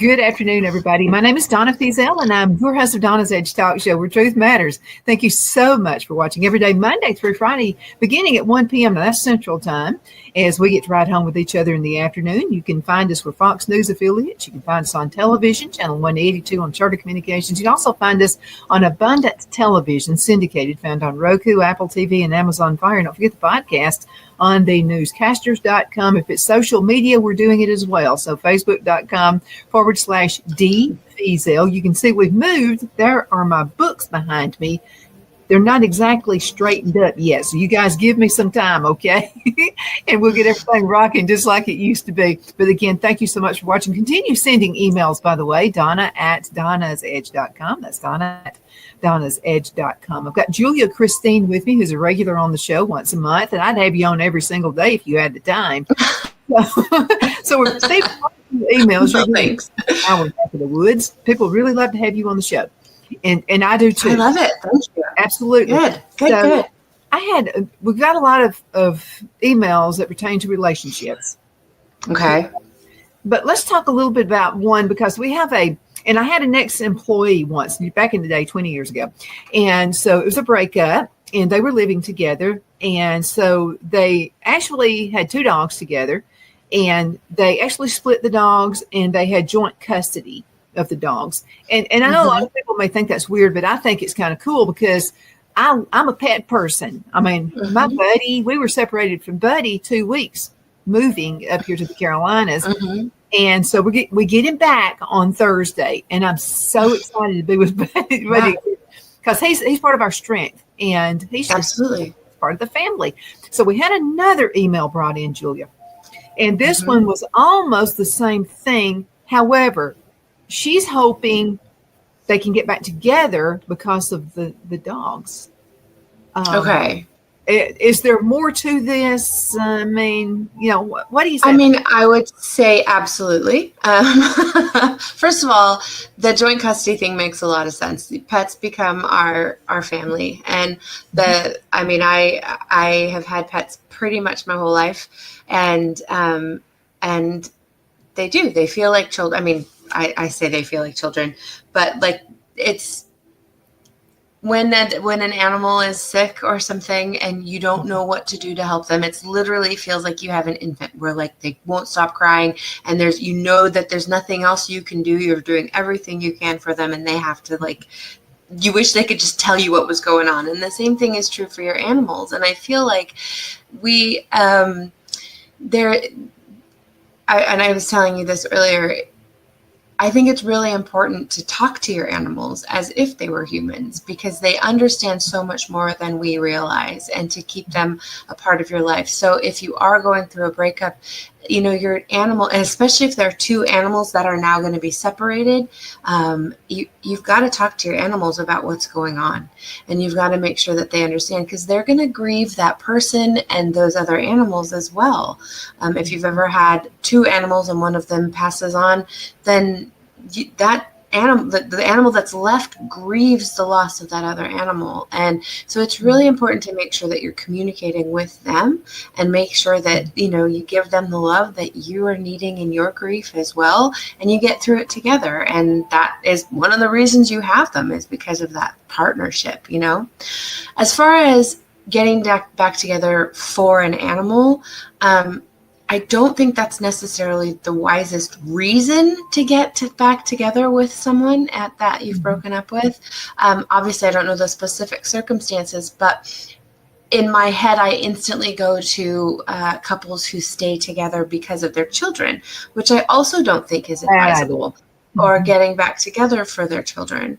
Good afternoon, everybody. My name is Donna Fiesel, and I'm your host of Donna's Edge Talk Show, where truth matters. Thank you so much for watching every day, Monday through Friday, beginning at 1 p.m. Now, that's Central Time, as we get to ride home with each other in the afternoon. You can find us with Fox News affiliates. You can find us on television, channel 182 on Charter Communications. You can also find us on Abundant Television, syndicated, found on Roku, Apple TV, and Amazon Fire. And don't forget the podcast on the newscasters.com. If it's social media, we're doing it as well. So Facebook.com/D Fiesel. You can see we've moved. There are my books behind me. They're not exactly straightened up yet. So you guys give me some time, okay? And we'll get everything rocking just like it used to be. But again, thank you so much for watching. Continue sending emails, by the way, Donna@donnasedge.com. That's Donna@donnasedge.com. I've got Julia Christine with me, who's a regular on the show once a month, and I'd have you on every single day if you had the time. So we're receiving emails. Oh, thanks. Our back of the woods. People really love to have you on the show. And I do too. I love it. Thank you. Absolutely. Good. We've got a lot of emails that pertain to relationships. Okay. But let's talk a little bit about one, because we have and I had an ex-employee once back in the day, 20 years ago. And so it was a breakup and they were living together. And so they actually had 2 dogs together, and they actually split the dogs, and they had joint custody of the dogs. And I know a lot of people may think that's weird, but I think it's kind of cool, because I'm a pet person. I mean, my buddy, we were separated from Buddy 2 weeks moving up here to the Carolinas. And so we get him back on Thursday, and I'm so excited to be with Buddy, because he's part of our strength, and he's absolutely part of the family. So we had another email brought in, Julia, and this one was almost the same thing. However, she's hoping they can get back together because of the dogs. Okay. Is there more to this? I mean, what do you say? I mean, I would say absolutely. First of all, the joint custody thing makes a lot of sense. Pets become our family. And I have had pets pretty much my whole life. And they feel like children. I mean, I say they feel like children, but like it's when an animal is sick or something and you don't know what to do to help them, it's literally feels like you have an infant where like they won't stop crying, and that there's nothing else you can do. You're doing everything you can for them, and they have to you wish they could just tell you what was going on. And the same thing is true for your animals. And I feel like I was telling you this earlier, I think it's really important to talk to your animals as if they were humans, because they understand so much more than we realize, and to keep them a part of your life. So if you are going through a breakup, your animal, and especially if there are 2 animals that are now going to be separated, you've got to talk to your animals about what's going on, and you've got to make sure that they understand, because they're going to grieve that person and those other animals as well. If you've ever had 2 animals and one of them passes on, then the animal that's left grieves the loss of that other animal. And so it's really important to make sure that you're communicating with them, and make sure that, you give them the love that you are needing in your grief as well, and you get through it together. And that is one of the reasons you have them, is because of that partnership. As far as getting back together for an animal, I don't think that's necessarily the wisest reason to get back together with someone that you've broken up with. Obviously, I don't know the specific circumstances, but in my head, I instantly go to couples who stay together because of their children, which I also don't think is advisable, or getting back together for their children.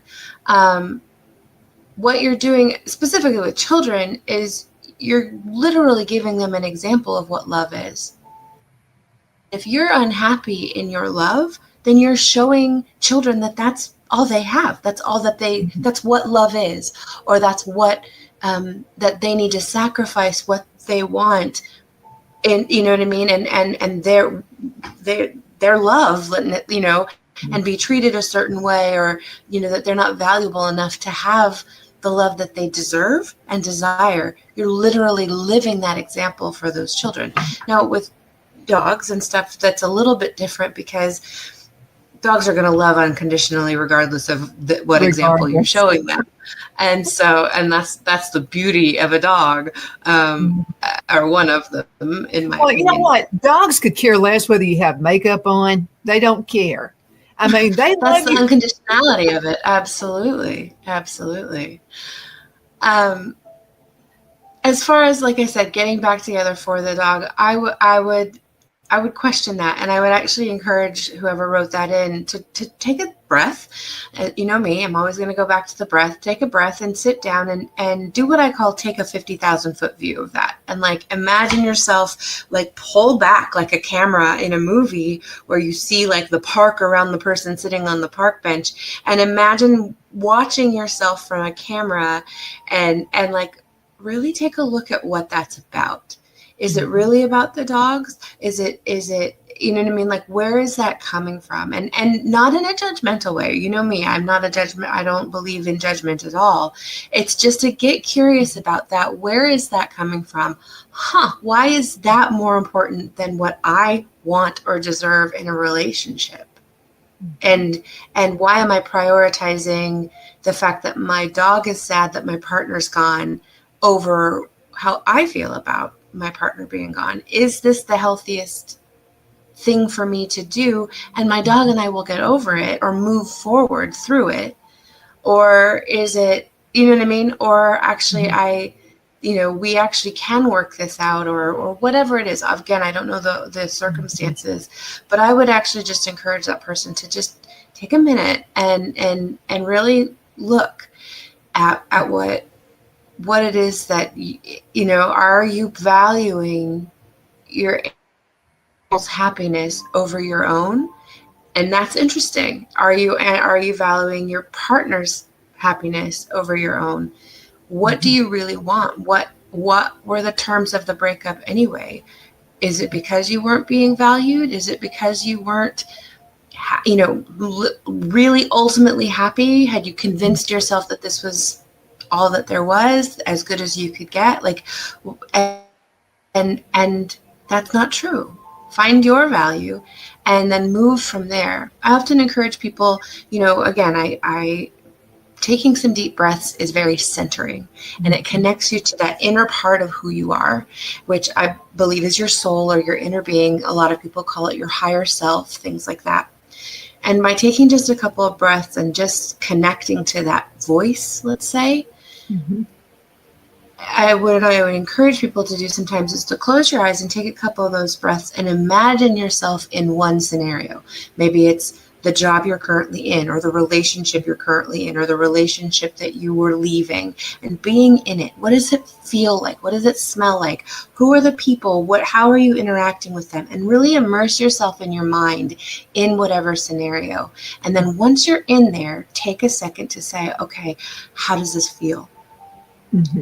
What you're doing specifically with children is you're literally giving them an example of what love is. If you're unhappy in your love, then you're showing children that that's all they have. That's all that's what love is, or that's what, that they need to sacrifice what they want. And you know what I mean? And their love, and be treated a certain way, or, that they're not valuable enough to have the love that they deserve and desire. You're literally living that example for those children. Now with dogs and stuff, that's a little bit different, because dogs are going to love unconditionally, regardless of what example you're showing them. And so, and that's the beauty of a dog, or one of them, in my opinion. You know what? Dogs could care less whether you have makeup on. They don't care. I mean, they that's love the you. Unconditionality of it. Absolutely. Absolutely. As far as, like I said, getting back together for the dog, I would question that, and I would actually encourage whoever wrote that in to take a breath. You know me, I'm always going to go back to the breath. Take a breath and sit down and do what I call take a 50,000 foot view of that. And like, imagine yourself like pull back like a camera in a movie where you see like the park around the person sitting on the park bench, and imagine watching yourself from a camera and like really take a look at what that's about. Is it really about the dogs? Is it, you know what I mean? Like, where is that coming from? And not in a judgmental way. You know me, I'm not a judgment. I don't believe in judgment at all. It's just to get curious about that. Where is that coming from? Why is that more important than what I want or deserve in a relationship? And why am I prioritizing the fact that my dog is sad that my partner's gone over how I feel about my partner being gone? Is this the healthiest thing for me to do? And my dog and I will get over it or move forward through it. Or is it, you know what I mean? Or actually we actually can work this out, or whatever it is. Again, I don't know the circumstances, but I would actually just encourage that person to just take a minute and really look at what it is that, you know, are you valuing your animal's happiness over your own? And that's interesting. Are you valuing your partner's happiness over your own? What do you really want? What were the terms of the breakup anyway? Is it because you weren't being valued? Is it because you weren't, really ultimately happy? Had you convinced yourself that this was all that there was, as good as you could get? Like, and that's not true. Find your value and then move from there. I often encourage people, again, I taking some deep breaths is very centering, and it connects you to that inner part of who you are, which I believe is your soul or your inner being. A lot of people call it your higher self, things like that. And by taking just a couple of breaths and just connecting to that voice, let's say, I would encourage people to do sometimes is to close your eyes and take a couple of those breaths and imagine yourself in one scenario. Maybe it's the job you're currently in, or the relationship you're currently in, or the relationship that you were leaving, and being in it. What does it feel like? What does it smell like? Who are the people? How are you interacting with them? And really immerse yourself in your mind in whatever scenario. And then once you're in there, take a second to say, okay, how does this feel?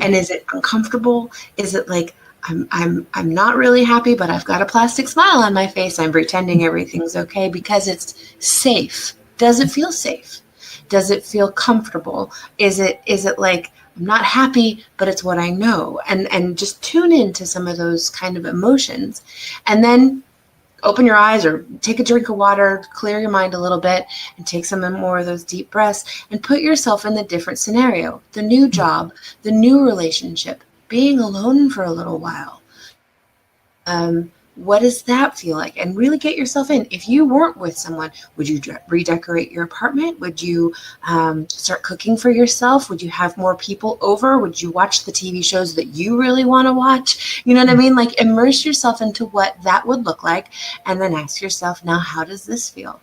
And is it uncomfortable? Is it like, I'm not really happy, but I've got a plastic smile on my face. I'm pretending everything's okay because it's safe. Does it feel safe? Does it feel comfortable? Is it like, I'm not happy, but it's what I know? And just tune into some of those kind of emotions, and then open your eyes or take a drink of water, clear your mind a little bit, and take some more of those deep breaths and put yourself in the different scenario, the new job, the new relationship, being alone for a little while. What does that feel like? And really get yourself in. If you weren't with someone, would you redecorate your apartment? Would you start cooking for yourself? Would you have more people over? Would you watch the TV shows that you really want to watch? You know what I mean? Like, immerse yourself into what that would look like, and then ask yourself, now, how does this feel?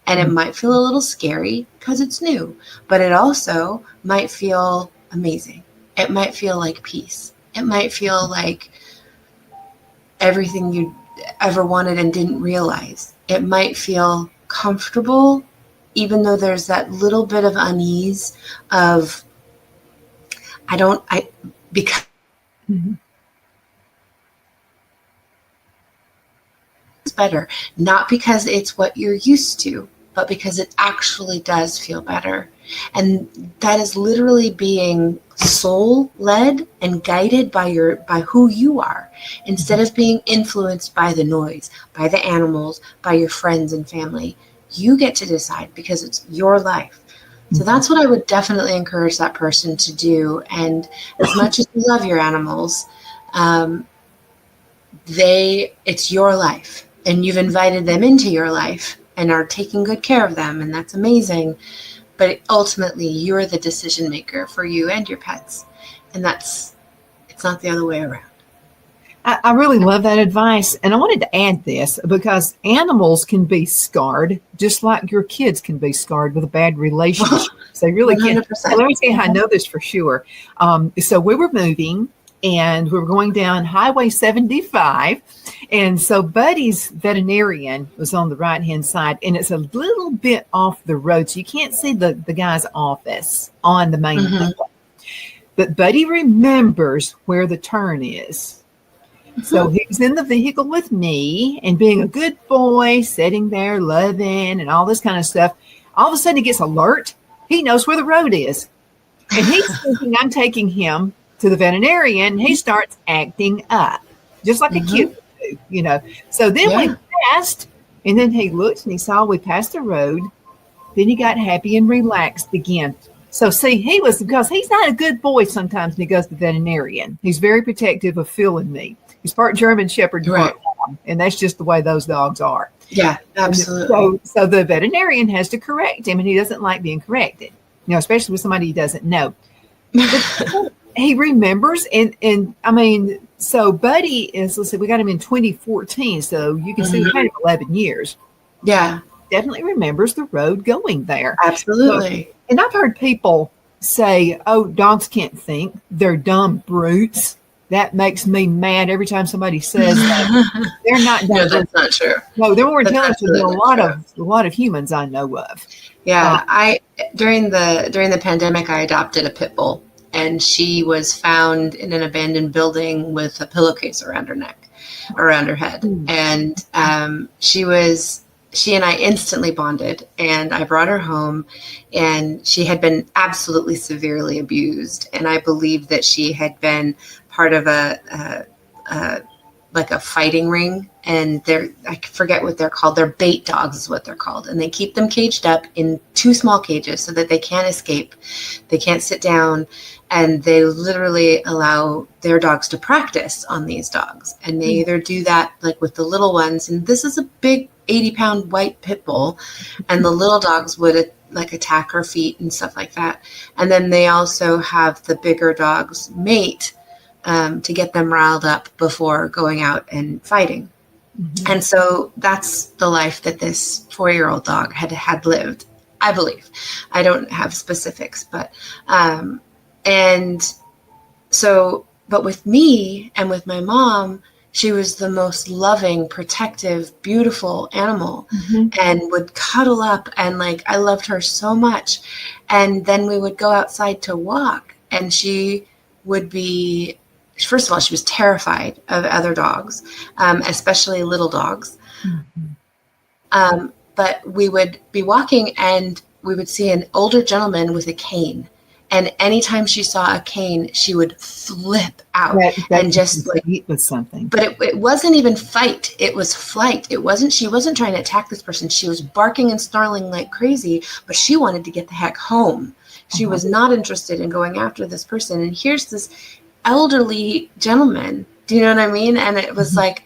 And it might feel a little scary because it's new, but it also might feel amazing. It might feel like peace. It might feel like everything you ever wanted and didn't realize. It might feel comfortable, even though there's that little bit of unease of, because it's better, not because it's what you're used to, but because it actually does feel better. And that is literally being soul-led and guided by who you are, instead of being influenced by the noise, by the animals, by your friends and family. You get to decide because it's your life. So that's what I would definitely encourage that person to do. And as much as you love your animals, it's your life, and you've invited them into your life and are taking good care of them, and that's amazing. But ultimately, you're the decision maker for you and your pets, and it's not the other way around. I really love that advice. And I wanted to add this because animals can be scarred just like your kids can be scarred with a bad relationship. They really can. Let me say how I know this for sure. So we were moving and we were going down Highway 75. And so Buddy's veterinarian was on the right-hand side, and it's a little bit off the road. So you can't see the guy's office on the main highway. But Buddy remembers where the turn is. So he was in the vehicle with me and being a good boy, sitting there, loving and all this kind of stuff. All of a sudden he gets alert. He knows where the road is. And he's thinking I'm taking him to the veterinarian. He starts acting up, just like a kid would do, So then we passed, and then he looked and he saw we passed the road. Then he got happy and relaxed again. So see, because he's not a good boy sometimes when he goes to the veterinarian. He's very protective of Phil and me. He's part German Shepherd, part Dog, and that's just the way those dogs are. Yeah, absolutely. So the veterinarian has to correct him, and he doesn't like being corrected, especially with somebody he doesn't know. But he remembers, and I mean, so Buddy is, let's see, we got him in 2014, so you can see we had him 11 years. Yeah. Definitely remembers the road going there. Absolutely. So, and I've heard people say, oh, dogs can't think. They're dumb brutes. That makes me mad every time somebody says that. They're not dumb. No, that's not true. No, they're more intelligent than a lot of humans I know of. Yeah, during the pandemic, I adopted a pit bull, and she was found in an abandoned building with a pillowcase around her head, and she and I instantly bonded, and I brought her home, and she had been absolutely severely abused, and I believe that she had been part of a fighting ring, and I forget what they're called. They're bait dogs is what they're called, and they keep them caged up in 2 small cages so that they can't escape, they can't sit down, and they literally allow their dogs to practice on these dogs, and they either do that like with the little ones, and this is a big 80-pound white pit bull, and the little dogs would attack her feet and stuff like that, and then they also have the bigger dogs mate to get them riled up before going out and fighting. And so that's the life that this 4-year-old dog had lived, I believe. I don't have specifics, but but with me and with my mom, she was the most loving, protective, beautiful animal, and would cuddle up, and I loved her so much. And then we would go outside to walk, and she would be, first of all, she was terrified of other dogs, especially little dogs. But we would be walking, and we would see an older gentleman with a cane. And anytime she saw a cane, she would flip out and just eat with something. But it wasn't even fight; it was flight. She wasn't trying to attack this person. She was barking and snarling like crazy, but she wanted to get the heck home. She was not interested in going after this person. And here's this elderly gentleman. Do you know what I mean? And it was like,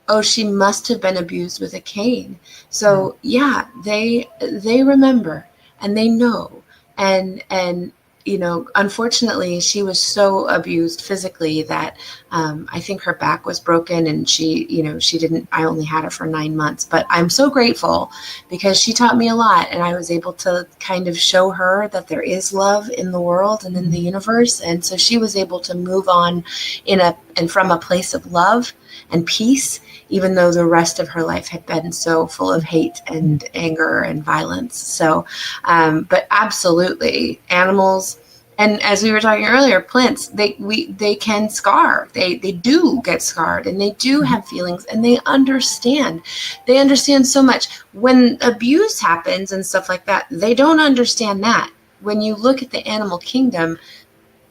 oh, she must have been abused with a cane. So yeah, they remember and they know. And unfortunately, she was so abused physically that I think her back was broken, and she didn't. I only had her for 9 months, but I'm so grateful because she taught me a lot, and I was able to kind of show her that there is love in the world and in the universe, and so she was able to move on from a place of love and peace, even though the rest of her life had been so full of hate and anger and violence. So, but absolutely, animals, and as we were talking earlier, plants, they can scar. They do get scarred, and they do have feelings, and they understand. They understand so much. When abuse happens and stuff like that, they don't understand that. When you look at the animal kingdom,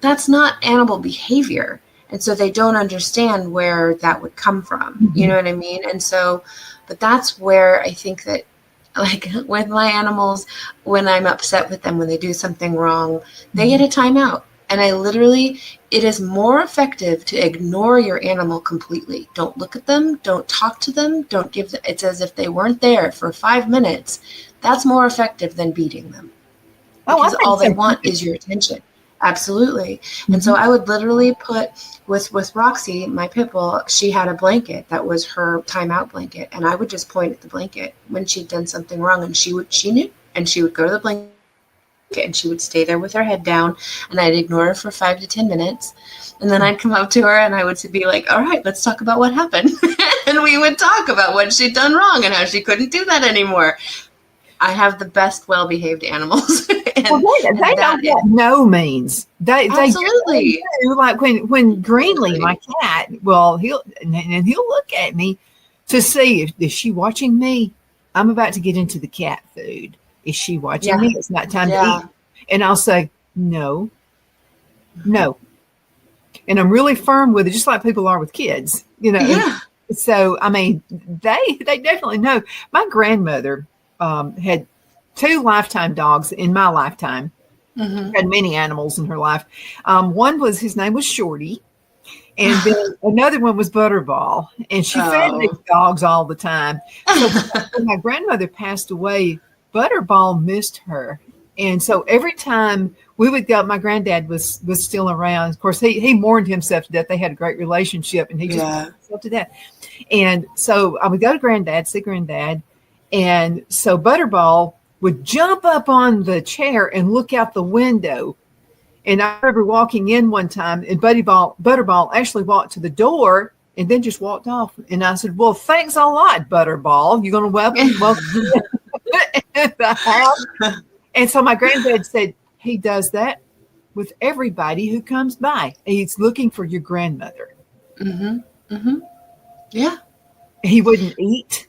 that's not animal behavior. And so they don't understand where that would come from. You know what I mean? And so, but that's where I think that Like with my animals, when I'm upset with them, when they do something wrong, they get a timeout. And I literally, it is more effective to ignore your animal completely. Don't look at them. Don't talk to them. Don't give them, it's as if they weren't there for 5 minutes. That's more effective than beating them. Oh, I Because think all they so. want is your attention. Absolutely. And so I would literally put with Roxy, my pit bull, she had a blanket that was her timeout blanket, and I would just point at the blanket when she'd done something wrong, and she knew, and she would go to the blanket and she would stay there with her head down, and I'd ignore her for 5 to 10 minutes, and then I'd come up to her and I would be like, all right, let's talk about what happened. And we would talk about what she'd done wrong and how she couldn't do that anymore. I have the best well-behaved animals. Well, they know what no means. They absolutely do. Like when Greenlee, my cat, well, he'll look at me to see if is she watching me. I'm about to get into the cat food. Is she watching me? It's not time to eat. And I'll say no. And I'm really firm with it, just like people are with kids. Yeah. So I mean, they definitely know. My grandmother had 2 lifetime dogs in my lifetime. Had many animals in her life. One was, his name was Shorty, and then another one was Butterball, and she fed these dogs all the time. So when my grandmother passed away, Butterball missed her, and so every time we would go, my granddad was still around. Of course, he mourned himself to death. They had a great relationship, and he just mourned himself to death. And so I would go to Granddad, see Granddad. And so Butterball would jump up on the chair and look out the window. And I remember walking in one time, and Butterball actually walked to the door and then just walked off. And I said, well, thanks a lot, Butterball. You're going to welcome in the house. And so my granddad said, he does that with everybody who comes by. He's looking for your grandmother. Yeah. He wouldn't eat.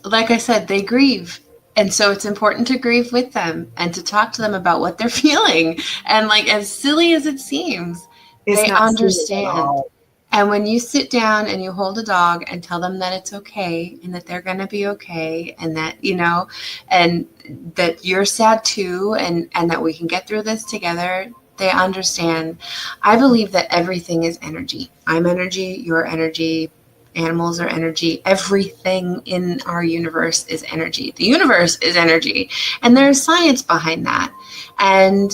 Like I said, they grieve. And so it's important to grieve with them and to talk to them about what they're feeling. And like, as silly as it seems, they understand. And when you sit down and you hold a dog and tell them that it's okay and that they're going to be okay, and that, and that you're sad too, and that we can get through this together, they understand. I believe that everything is energy. I'm energy, you're energy. Animals are energy. Everything in our universe is energy. The universe is energy. And there's science behind that. And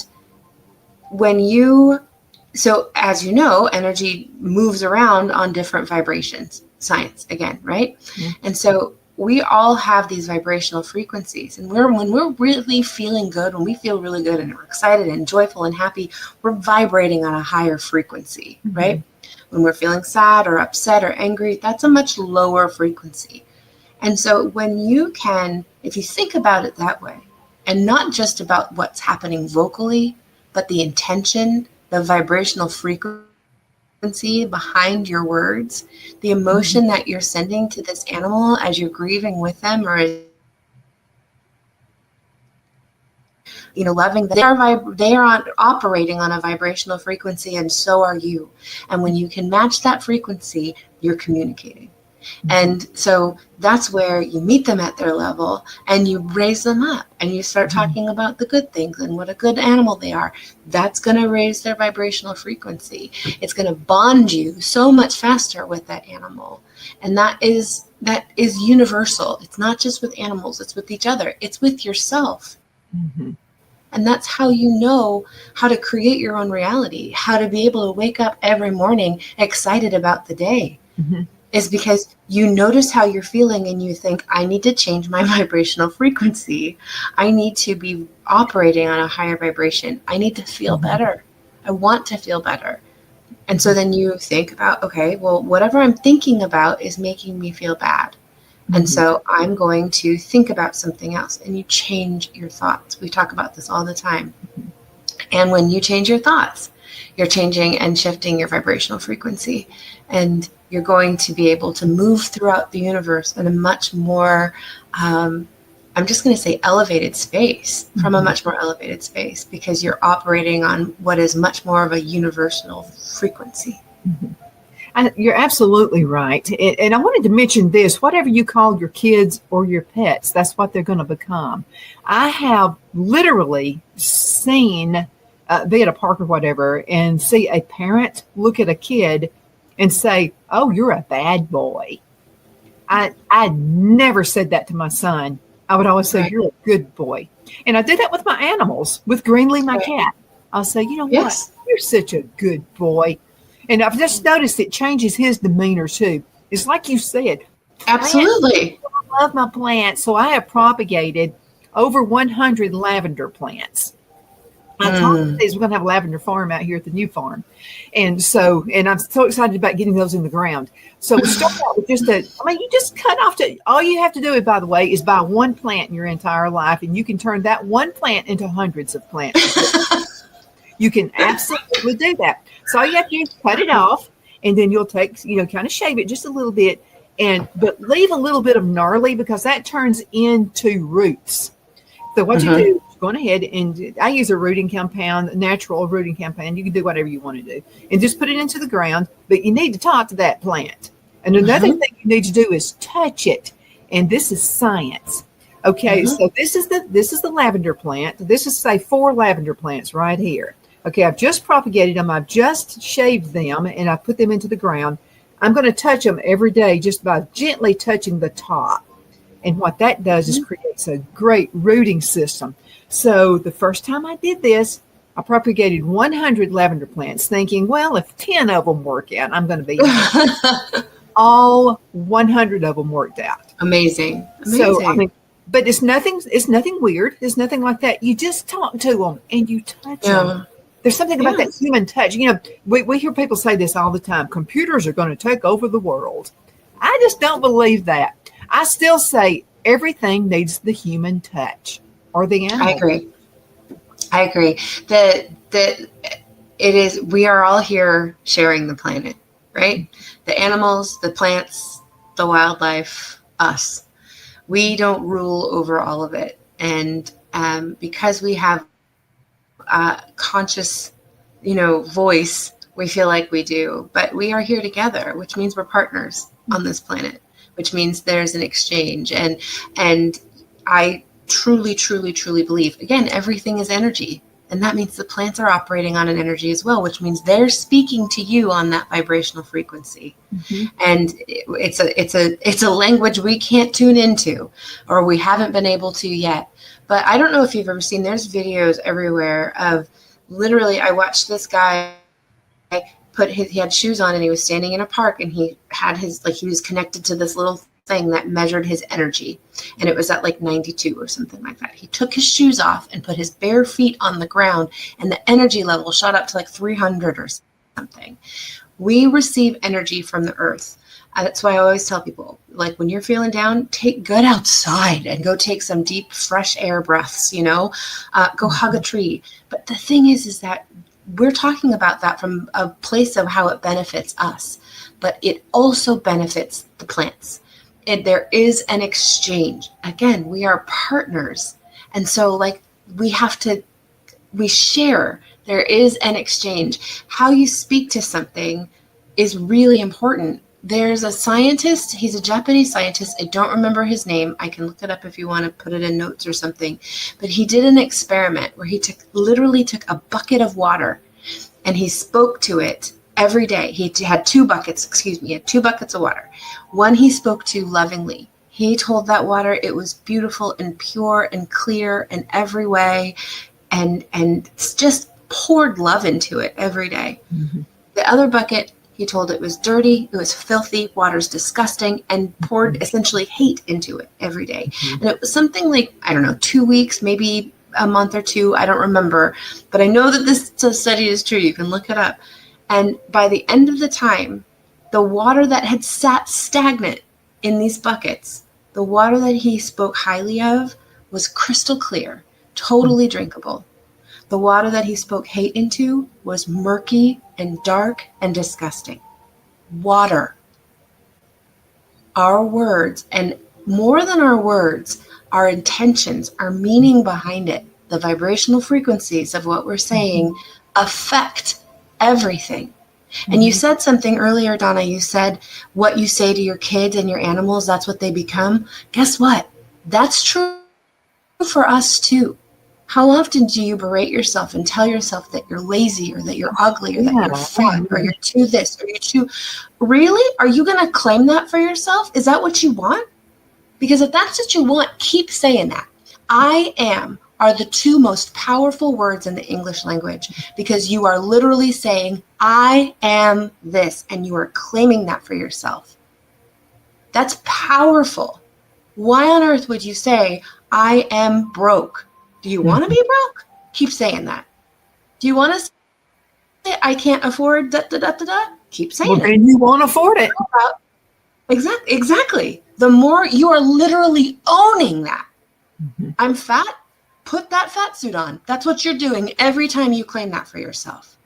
so as you know, energy moves around on different vibrations. Science again, right? And so we all have these vibrational frequencies. And when we're really feeling good, when we feel really good and we're excited and joyful and happy, we're vibrating on a higher frequency, right? When we're feeling sad or upset or angry, that's a much lower frequency. And so if you think about it that way, and not just about what's happening vocally, but the intention, the vibrational frequency behind your words, the emotion that you're sending to this animal as you're grieving with them, or loving them. They are operating on a vibrational frequency, and so are you. And when you can match that frequency, you're communicating. And so that's where you meet them at their level and you raise them up and you start talking about the good things and what a good animal they are. That's going to raise their vibrational frequency. It's going to bond you so much faster with that animal. And that is universal. It's not just with animals, it's with each other. It's with yourself. And that's how you know how to create your own reality, how to be able to wake up every morning excited about the day, is because you notice how you're feeling and you think, I need to change my vibrational frequency. I need to be operating on a higher vibration. I need to feel better. I want to feel better. And so then you think about, okay, well, whatever I'm thinking about is making me feel bad. And so I'm going to think about something else, and you change your thoughts. We talk about this all the time. And when you change your thoughts, you're changing and shifting your vibrational frequency, and you're going to be able to move throughout the universe in a much more, I'm just going to say elevated space, from a much more elevated space, because you're operating on what is much more of a universal frequency. You're absolutely right. And I wanted to mention this, whatever you call your kids or your pets, that's what they're going to become. I have literally seen, be at a park or whatever, and see a parent look at a kid and say, "Oh, you're a bad boy." I never said that to my son. I would always say, Right. "You're a good boy." And I did that with my animals, with Greenlee, my Right. cat. I'll say, "You know Yes. what? You're such a good boy." And I've just noticed it changes his demeanor too. It's like you said, Absolutely. I love my plants. So I have propagated over 100 lavender plants. I told you we're going to have a lavender farm out here at the new farm. And I'm so excited about getting those in the ground. So we start out with you just cut off all you have to do, by the way, is buy one plant in your entire life, and you can turn that one plant into hundreds of plants. You can absolutely do that. So all you have to do is cut it off, and then you'll take, kind of shave it just a little bit, but leave a little bit of gnarly because that turns into roots. So what you do is go ahead and I use a rooting compound, natural rooting compound. You can do whatever you want to do and just put it into the ground, but you need to talk to that plant. And another thing you need to do is touch it. And this is science. Okay. So this is the lavender plant. This is, say, 4 lavender plants right here. Okay. I've just propagated them. I've just shaved them and I put them into the ground. I'm going to touch them every day just by gently touching the top. And what that does is creates a great rooting system. So the first time I did this, I propagated 100 lavender plants thinking, well, if 10 of them work out, I'm going to be all 100 of them worked out. Amazing. So, but it's nothing weird. There's nothing like that. You just talk to them and you touch them. There's something about that human touch. We hear people say this all the time. Computers are going to take over the world. I just don't believe that. I still say everything needs the human touch or the animal. I agree. We are all here sharing the planet, right? The animals, the plants, the wildlife, us. We don't rule over all of it. And because we have a conscious, voice, we feel like we do. But we are here together, which means we're partners on this planet, which means there's an exchange. And I truly, truly, truly believe, again, everything is energy. And that means the plants are operating on an energy as well, which means they're speaking to you on that vibrational frequency. And it's a language we can't tune into, or we haven't been able to yet. But I don't know if you've ever seen, there's videos everywhere of literally, I watched this guy he had shoes on and he was standing in a park and he had he was connected to this little thing that measured his energy. And it was at 92 or something like that. He took his shoes off and put his bare feet on the ground and the energy level shot up to 300 or something. We receive energy from the earth. That's why I always tell people, when you're feeling down, get outside and go take some deep, fresh air breaths, go hug a tree. But the thing is that we're talking about that from a place of how it benefits us, but it also benefits the plants. And there is an exchange. Again, we are partners. And so we share. There is an exchange. How you speak to something is really important. There's a scientist, he's a Japanese scientist. I don't remember his name. I can look it up if you want to put it in notes or something. But he did an experiment where he literally took a bucket of water and he spoke to it every day. He had 2 buckets, he had 2 buckets of water. One he spoke to lovingly. He told that water it was beautiful and pure and clear in every way, and just poured love into it every day. The other bucket, he told it was dirty, it was filthy, water's disgusting, and poured essentially hate into it every day. And it was something 2 weeks, maybe a month or 2, I don't remember. But I know that this study is true. You can look it up. And by the end of the time, the water that had sat stagnant in these buckets, the water that he spoke highly of was crystal clear, totally drinkable. The water that he spoke hate into was murky and dark and disgusting. Water. Our words, and more than our words, our intentions, our meaning behind it, the vibrational frequencies of what we're saying affect everything. And you said something earlier, Donna. You said what you say to your kids and your animals, that's what they become. Guess what? That's true for us too. How often do you berate yourself and tell yourself that you're lazy or that you're ugly or that you're fat or you're too this or you're too... Really? Are you going to claim that for yourself? Is that what you want? Because if that's what you want, keep saying that. I am are the two most powerful words in the English language, because you are literally saying, I am this, and you are claiming that for yourself. That's powerful. Why on earth would you say, I am broke? Do you want to be broke? Keep saying that. Do you want to say, I can't afford da da da da da? Keep saying it. Then you won't afford it. Exactly. The more you are literally owning that. I'm fat. Put that fat suit on. That's what you're doing every time you claim that for yourself.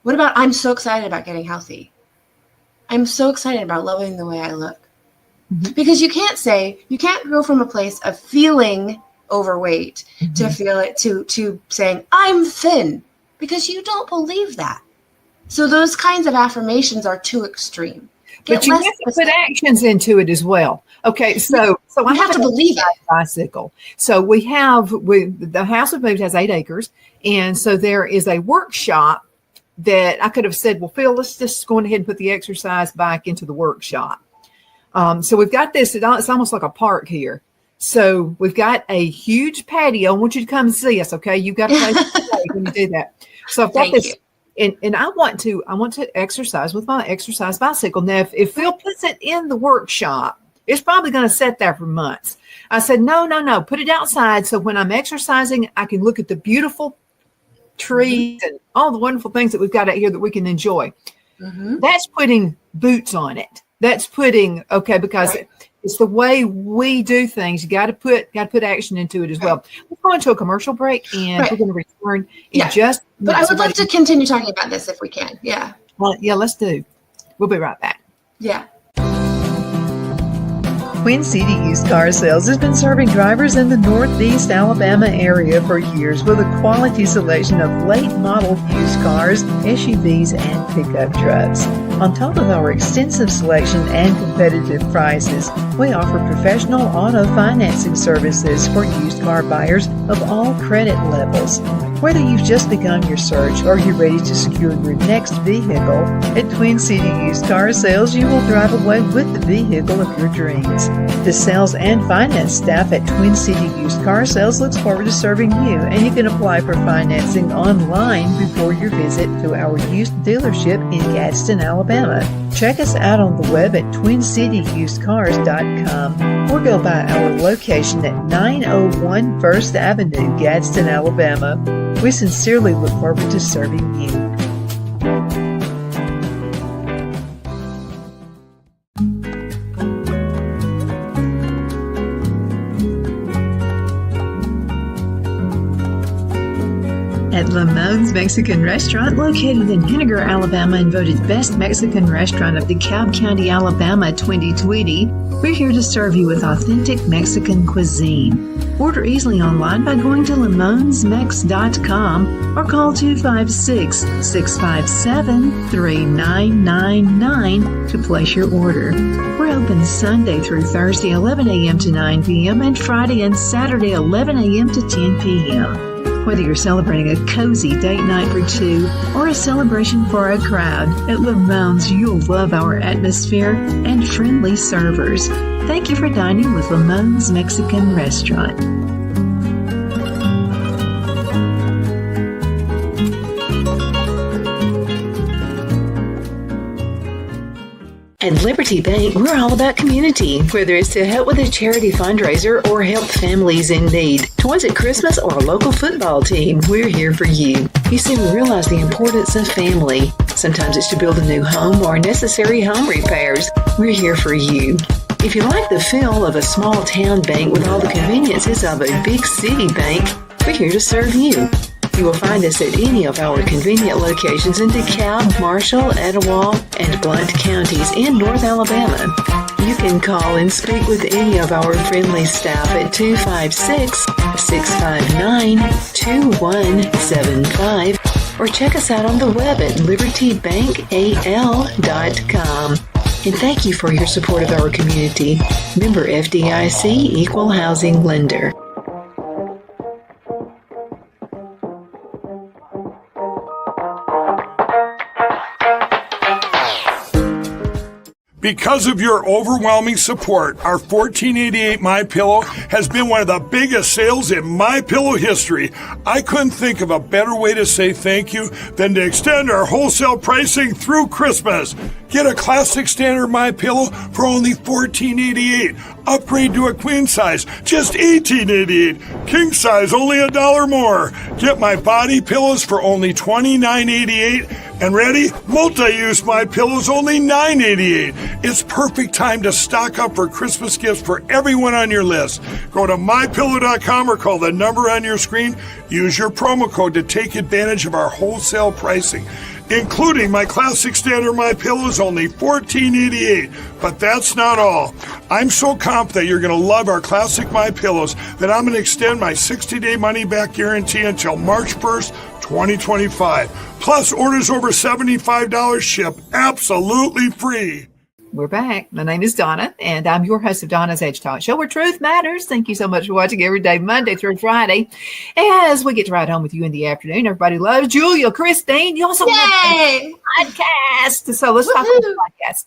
What about, I'm so excited about getting healthy. I'm so excited about loving the way I look. Because you can't go from a place of feeling overweight to feel it to saying, I'm thin, because you don't believe that. So those kinds of affirmations are too extreme. But you have to put actions into it as well. Okay, so I have to believe it. Bicycle. So the house we've moved has 8 acres, and so there is a workshop that I could have said, well, Phil, let's just go ahead and put the exercise bike into the workshop. So we've got this. It's almost like a park here. So we've got a huge patio. I want you to come and see us. Okay, you've got a place to play when you do that. So I've got this. And I want to exercise with my exercise bicycle. Now, if Phil puts it in the workshop, it's probably going to sit there for months. I said, no, put it outside. So when I'm exercising, I can look at the beautiful trees and all the wonderful things that we've got out here that we can enjoy. That's putting boots on it. That's putting, because it's the way we do things. You got to put action into it as well. Let's go into a commercial break, and we're going to return in just. But I would love to continue talking about this if we can. Yeah. Well, yeah, let's do. We'll be right back. Yeah. Twin City Used Car Sales has been serving drivers in the Northeast Alabama area for years with a quality selection of late model used cars, SUVs, and pickup trucks. On top of our extensive selection and competitive prices, we offer professional auto financing services for used car buyers of all credit levels. Whether you've just begun your search or you're ready to secure your next vehicle, at Twin City Used Car Sales, you will drive away with the vehicle of your dreams. The sales and finance staff at Twin City Used Car Sales looks forward to serving you, and you can apply for financing online before your visit to our used dealership in Gadsden, Alabama. Check us out on the web at twincityusedcars.com or go by our location at 901 First Avenue, Gadsden, Alabama. We sincerely look forward to serving you. At Lamone's Mexican Restaurant, located in Henniger, Alabama, and voted Best Mexican Restaurant of DeKalb County, Alabama 2020, we're here to serve you with authentic Mexican cuisine. Order easily online by going to lamonsmex.com or call 256-657-3999 to place your order. We're open Sunday through Thursday, 11 a.m. to 9 p.m., and Friday and Saturday, 11 a.m. to 10 p.m. Whether you're celebrating a cozy date night for two or a celebration for a crowd, at Lamone's you'll love our atmosphere and friendly servers. Thank you for dining with Lamone's Mexican Restaurant. At Liberty Bank, we're all about community. Whether it's to help with a charity fundraiser or help families in need, toys at Christmas, or a local football team, we're here for you. You see, we realize the importance of family. Sometimes it's to build a new home or necessary home repairs. We're here for you. If you like the feel of a small town bank with all the conveniences of a big city bank, we're here to serve you. You will find us at any of our convenient locations in DeKalb, Marshall, Etowah, and Blount counties in North Alabama. You can call and speak with any of our friendly staff at 256-659-2175 or check us out on the web at libertybankal.com. And thank you for your support of our community. Member FDIC, Equal Housing Lender. Because of your overwhelming support, our 1488 MyPillow has been one of the biggest sales in MyPillow history. I couldn't think of a better way to say thank you than to extend our wholesale pricing through Christmas. Get a classic standard MyPillow for only $14.88. Upgrade to a queen size, just $18.88. King size, only $1 more. Get my body pillows for only $29.88. And ready? Multi-use MyPillows, only $9.88. It's perfect time to stock up for Christmas gifts for everyone on your list. Go to MyPillow.com or call the number on your screen. Use your promo code to take advantage of our wholesale pricing. Including my classic standard MyPillows, only $14.88. But that's not all. I'm so confident you're going to love our classic MyPillows that I'm going to extend my 60-day money-back guarantee until March 1st, 2025. Plus, orders over $75 ship absolutely free. We're back. My name is Donna, and I'm your host of Donna's Edge Talk Show, where truth matters. Thank you so much for watching every day, Monday through Friday, as we get to ride home with you in the afternoon. Everybody loves Julia, Christine. You also love the podcast. So let's talk about the podcast.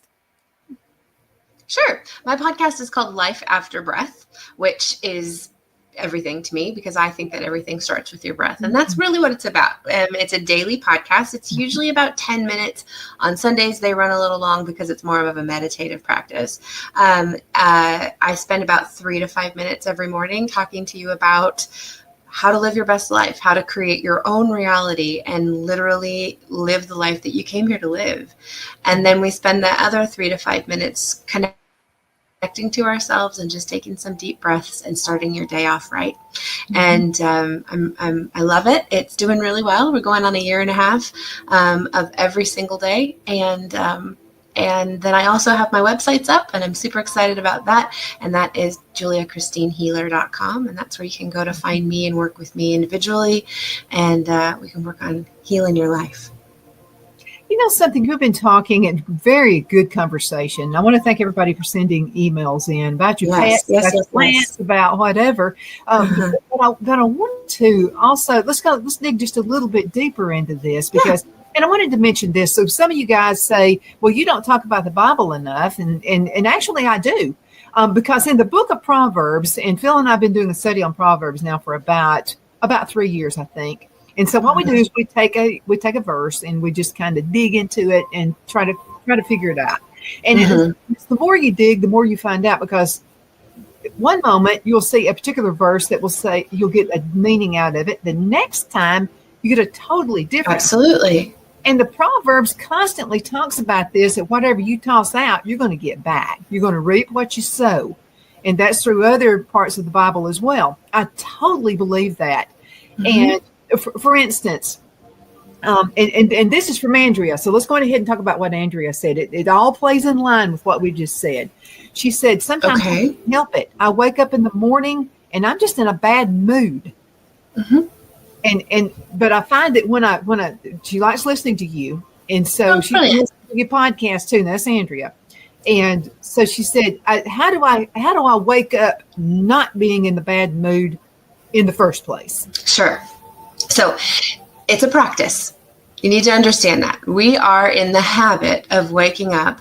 Sure. My podcast is called Life After Breath, which is everything to me because I think that everything starts with your breath. And that's really what it's about. It's a daily podcast. It's usually about 10 minutes. On Sundays, they run a little long because it's more of a meditative practice. I spend about 3 to 5 minutes every morning talking to you about how to live your best life, how to create your own reality and literally live the life that you came here to live. And then we spend the other 3 to 5 minutes connecting to ourselves and just taking some deep breaths and starting your day off right. And I love it. It's doing really well. We're going on a 1.5 years of every single day. And then I also have my websites up and I'm super excited about that. And that is juliachristinehealer.com. And that's where you can go to find me and work with me individually. And we can work on healing your life. You know something, we've been talking and very good conversation. I want to thank everybody for sending emails in about your pets, about your plants, about whatever. But I want to also, let's dig just a little bit deeper into this because, and I wanted to mention this. So some of you guys say, well, you don't talk about the Bible enough. And actually I do. Because in the book of Proverbs, and Phil and I have been doing a study on Proverbs now for about 3 years, I think. And so what we do is we take a verse and we just kind of dig into it and try to figure it out. And it's the more you dig, the more you find out, because one moment you'll see a particular verse that will say you'll get a meaning out of it. The next time you get a totally different. Absolutely. And the Proverbs constantly talks about this, that whatever you toss out, you're going to get back. You're going to reap what you sow. And that's through other parts of the Bible as well. I totally believe that. And for instance, and this is from Andrea. So let's go ahead and talk about what Andrea said. It all plays in line with what we just said. She said, sometimes I can't help it. I wake up in the morning and I'm just in a bad mood. But I find that when she likes listening to you. And so she listens to your podcast too. And that's Andrea. And so she said, how do I wake up not being in the bad mood in the first place? Sure. So it's a practice. You need to understand that we are in the habit of waking up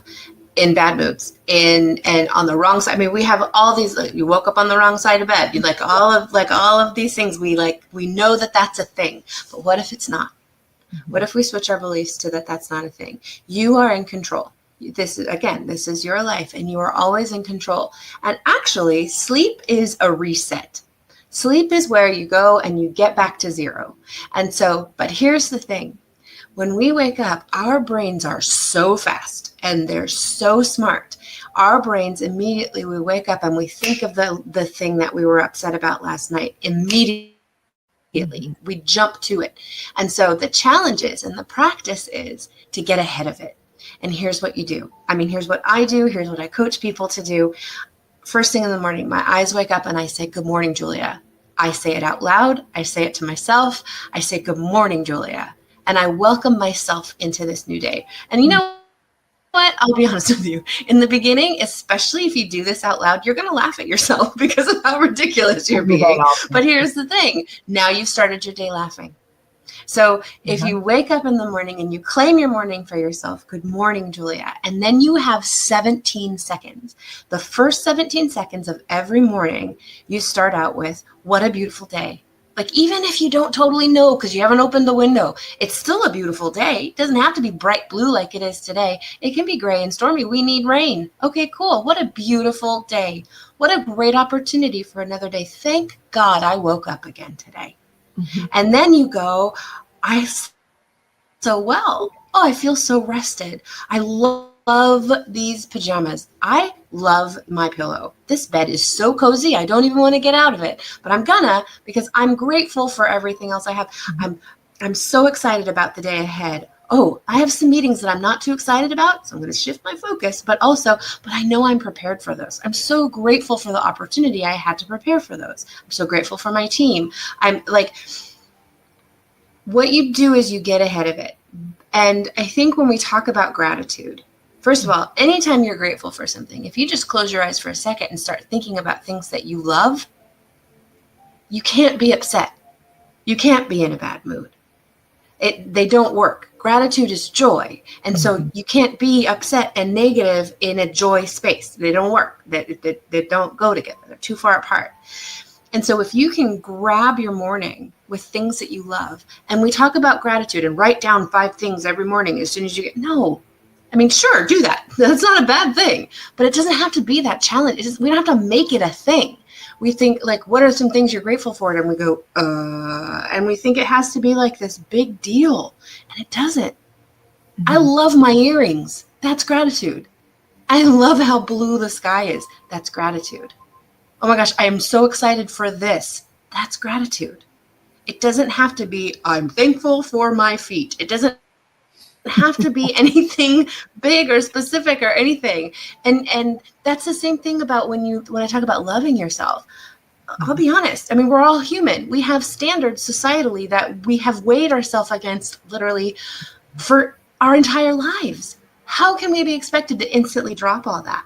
in bad moods and on the wrong side. I mean, we have all these, you woke up on the wrong side of bed. You all of these things. We know that that's a thing, but what if it's not? What if we switch our beliefs to that's not a thing? You are in control. This is your life and you are always in control. And actually sleep is a reset. Sleep is where you go and you get back to zero. And so, but here's the thing. When we wake up, our brains are so fast and they're so smart. Our brains immediately, we wake up and we think of the thing that we were upset about last night. Immediately, we jump to it. And so the challenge is, and the practice is to get ahead of it. And here's what you do. Here's what I do. Here's what I coach people to do. First thing in the morning, my eyes wake up and I say, good morning, Julia. I say it out loud. I say it to myself. I say, good morning, Julia. and I welcome myself into this new day. And you know what? I'll be honest with you. In the beginning, especially if you do this out loud, you're going to laugh at yourself because of how ridiculous you're being. But here's the thing. Now you've started your day laughing. So if you wake up in the morning and you claim your morning for yourself, good morning, Julia, and then you have 17 seconds. The first 17 seconds of every morning, you start out with, what a beautiful day. Like, even if you don't totally know because you haven't opened the window, it's still a beautiful day. It doesn't have to be bright blue like it is today. It can be gray and stormy. We need rain. Okay, cool. What a beautiful day. What a great opportunity for another day. Thank God I woke up again today. And then you go, I so well. Oh, I feel so rested. I love these pajamas. I love my pillow. This bed is so cozy. I don't even want to get out of it, but I'm gonna, because I'm grateful for everything else I have. I'm so excited about the day ahead. Oh, I have some meetings that I'm not too excited about, so I'm going to shift my focus, but I know I'm prepared for those. I'm so grateful for the opportunity I had to prepare for those. I'm so grateful for my team. I'm like, what you do is you get ahead of it. And I think when we talk about gratitude, first of all, anytime you're grateful for something, if you just close your eyes for a second and start thinking about things that you love, you can't be upset. You can't be in a bad mood. They don't work. Gratitude is joy. And so you can't be upset and negative in a joy space. They don't work. They don't go together. They're too far apart. And so if you can grab your morning with things that you love, and we talk about gratitude and write down 5 things every morning as soon as you get, sure, do that. That's not a bad thing, but it doesn't have to be that challenge. We don't have to make it a thing. We think, like, what are some things you're grateful for? And we go, and we think it has to be like this big deal. And it doesn't. I love my earrings. That's gratitude. I love how blue the sky is. That's gratitude. Oh my gosh, I am so excited for this. That's gratitude. It doesn't have to be, I'm thankful for my feet. It doesn't have to be anything big or specific or anything. And that's the same thing about when I talk about loving yourself. I'll be honest. I mean, we're all human. We have standards societally that we have weighed ourselves against literally for our entire lives. How can we be expected to instantly drop all that?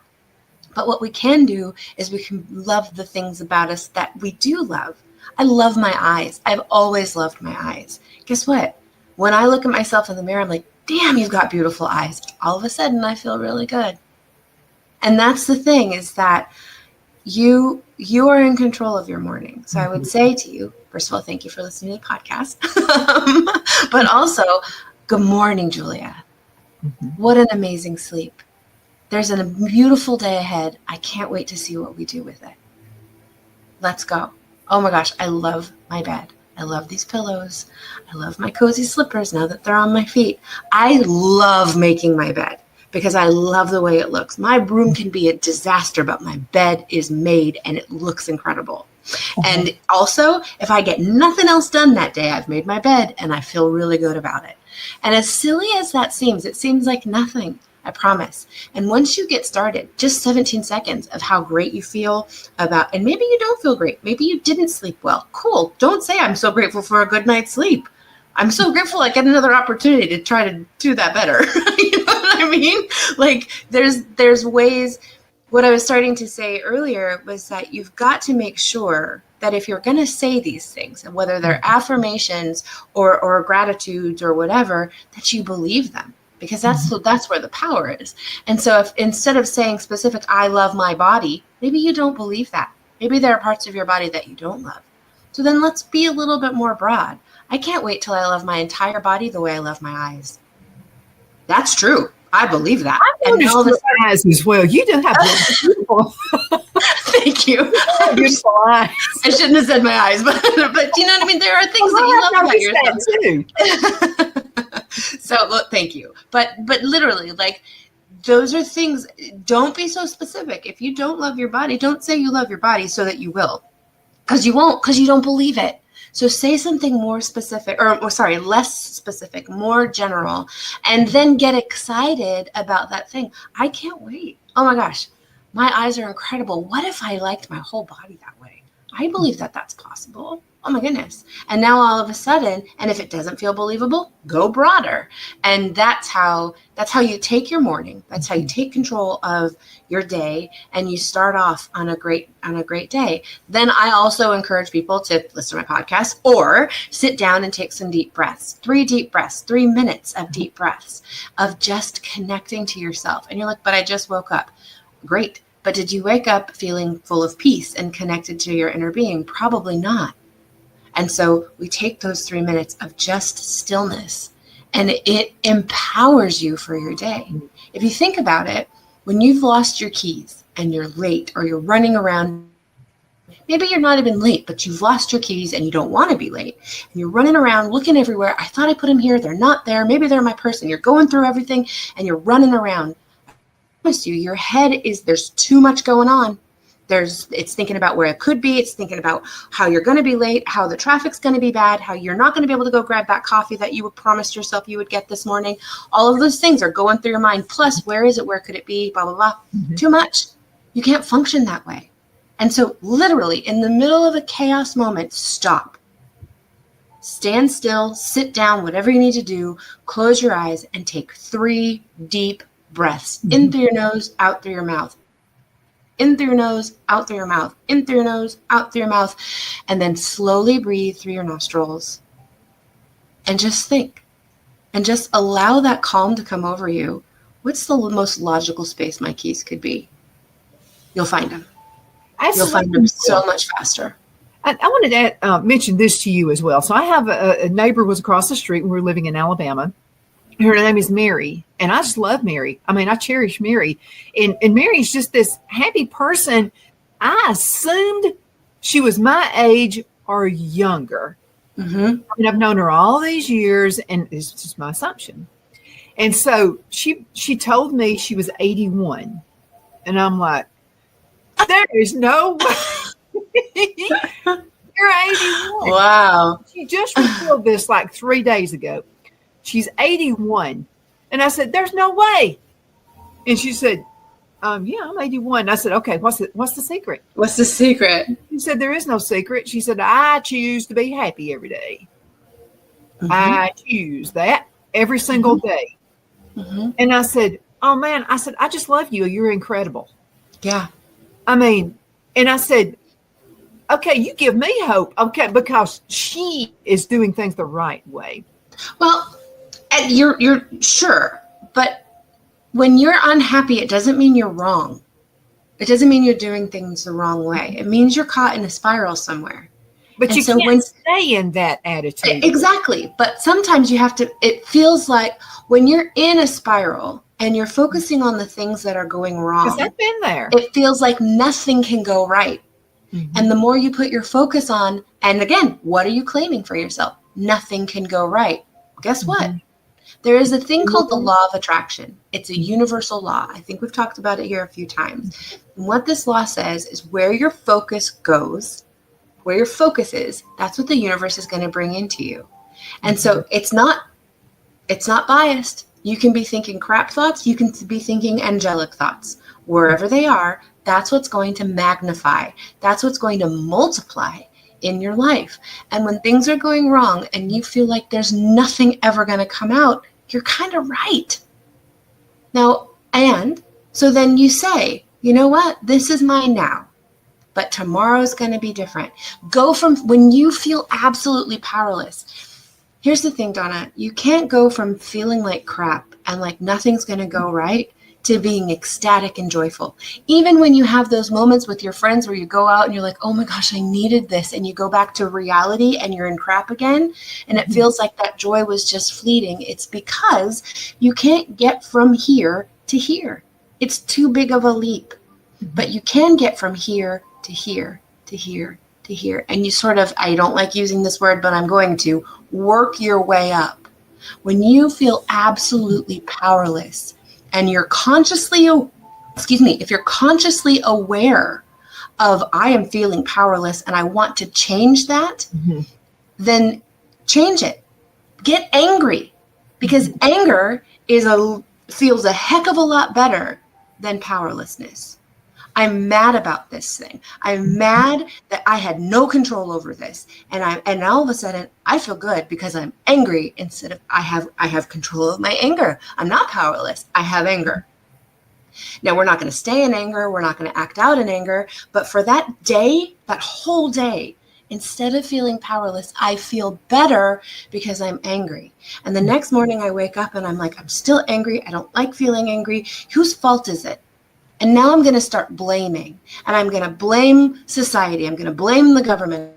But what we can do is we can love the things about us that we do love. I love my eyes. I've always loved my eyes. Guess what? When I look at myself in the mirror, I'm like, damn, you've got beautiful eyes. All of a sudden, I feel really good. And that's the thing, is that you are in control of your morning. So I would say to you, first of all, thank you for listening to the podcast. But also, good morning, Julia. What an amazing sleep. There's a beautiful day ahead. I can't wait to see what we do with it. Let's go. Oh my gosh, I love my bed. I love these pillows. I love my cozy slippers now that they're on my feet. I love making my bed because I love the way it looks. My room can be a disaster, but my bed is made and it looks incredible. And also, if I get nothing else done that day, I've made my bed and I feel really good about it. And as silly as that seems, it seems like nothing. I promise. And once you get started, just 17 seconds of how great you feel about, and maybe you don't feel great. Maybe you didn't sleep well. Cool. Don't say I'm so grateful for a good night's sleep. I'm so grateful I get another opportunity to try to do that better. You know what I mean? Like there's ways. What I was starting to say earlier was that you've got to make sure that if you're going to say these things, and whether they're affirmations or gratitudes or whatever, that you believe them. Because that's where the power is. And so if instead of saying specific, I love my body, maybe you don't believe that. Maybe there are parts of your body that you don't love. So then let's be a little bit more broad. I can't wait till I love my entire body the way I love my eyes. That's true. I believe that. I noticed your eyes as well. You do have beautiful. Thank you. Beautiful eyes. I shouldn't have said my eyes, but you know what I mean? There are things that you love about yourself. Too. So look, thank you. But literally, like, those are things. Don't be so specific. If you don't love your body, don't say you love your body so that you will. Because you won't, because you don't believe it. So say something more specific, less specific, more general, and then get excited about that thing. I can't wait. Oh my gosh, my eyes are incredible. What if I liked my whole body that way? I believe that that's possible. oh my goodness. And now all of a sudden, and if it doesn't feel believable, go broader. And that's how you take your morning. That's how you take control of your day, and you start off on a great day. Then I also encourage people to listen to my podcast or sit down and take some deep breaths. 3 deep breaths, 3 minutes of deep breaths of just connecting to yourself. And you're like, but I just woke up. Great. But did you wake up feeling full of peace and connected to your inner being? Probably not. And so we take those 3 minutes of just stillness, and it empowers you for your day. If you think about it, when you've lost your keys and you're late or you're running around, maybe you're not even late, but you've lost your keys and you don't want to be late. And you're running around looking everywhere. I thought I put them here. They're not there. Maybe they're in my purse. And you're going through everything and you're running around. I promise you, your head there's too much going on. It's thinking about where it could be. It's thinking about how you're going to be late, how the traffic's going to be bad, how you're not going to be able to go grab that coffee that you promised yourself you would get this morning. All of those things are going through your mind. Plus, where is it? Where could it be? Blah, blah, blah. Mm-hmm. Too much. You can't function that way. And so literally in the middle of a chaos moment, stop. Stand still, sit down, whatever you need to do, close your eyes and take 3 deep breaths. Mm-hmm. In through your nose, out through your mouth. In through your nose, out through your mouth. In through your nose, out through your mouth. And then slowly breathe through your nostrils. And just think. And just allow that calm to come over you. What's the most logical space my keys could be? You'll find them. You'll find them so much faster. I wanted to mention this to you as well. So I have a neighbor was across the street when we were living in Alabama. Her name is Mary, and I just love Mary. I mean, I cherish Mary. And Mary's just this happy person. I assumed she was my age or younger. Mm-hmm. I mean, I've known her all these years, and it's just my assumption. And so she told me she was 81. And I'm like, there is no way. You're 81. Wow. She just revealed this like 3 days ago. She's 81. And I said, there's no way. And she said, yeah, I'm 81. I said, okay, what's the secret? What's the secret? She said, there is no secret. She said, I choose to be happy every day. Mm-hmm. I choose that every single day. Mm-hmm. And I said, oh man, I just love you. You're incredible. Yeah. I mean, and I said, okay, you give me hope. Okay. Because she is doing things the right way. Well, and you're sure, but when you're unhappy, it doesn't mean you're wrong. It doesn't mean you're doing things the wrong way. It means you're caught in a spiral somewhere. But and you so can't stay in that attitude. Exactly. But sometimes you have to, it feels like when you're in a spiral and you're focusing on the things that are going wrong. Because I've been there. It feels like nothing can go right. Mm-hmm. And the more you put your focus on, and again, what are you claiming for yourself? Nothing can go right. Guess what? Mm-hmm. There is a thing called the law of attraction. It's a universal law. I think we've talked about it here a few times. And what this law says is where your focus goes, where your focus is, that's what the universe is going to bring into you. And so it's not biased. You can be thinking crap thoughts. You can be thinking angelic thoughts. Wherever they are, that's what's going to magnify. That's what's going to multiply in your life. And when things are going wrong and you feel like there's nothing ever going to come out, you're kind of right. Now, and so then you say, you know what? This is mine now, but tomorrow's going to be different. Go from when you feel absolutely powerless. Here's the thing, Donna, you can't go from feeling like crap and like nothing's going to go right to being ecstatic and joyful. Even when you have those moments with your friends where you go out and you're like, oh my gosh, I needed this. And you go back to reality and you're in crap again. And it feels like that joy was just fleeting. It's because you can't get from here to here. It's too big of a leap. But you can get from here to here to here to here. And you sort of, I don't like using this word, but I'm going to, work your way up. When you feel absolutely powerless, and you're if you're consciously aware of I am feeling powerless and I want to change that, then change it. Get angry, because anger feels a heck of a lot better than powerlessness. I'm mad about this thing. I'm mad that I had no control over this. And all of a sudden I feel good because I'm angry instead of I have control of my anger. I'm not powerless. I have anger. Now, we're not going to stay in anger. We're not going to act out in anger. But for that day, that whole day, instead of feeling powerless, I feel better because I'm angry. And the next morning I wake up and I'm like, I'm still angry. I don't like feeling angry. Whose fault is it? And now I'm going to start blaming. And I'm going to blame society. I'm going to blame the government.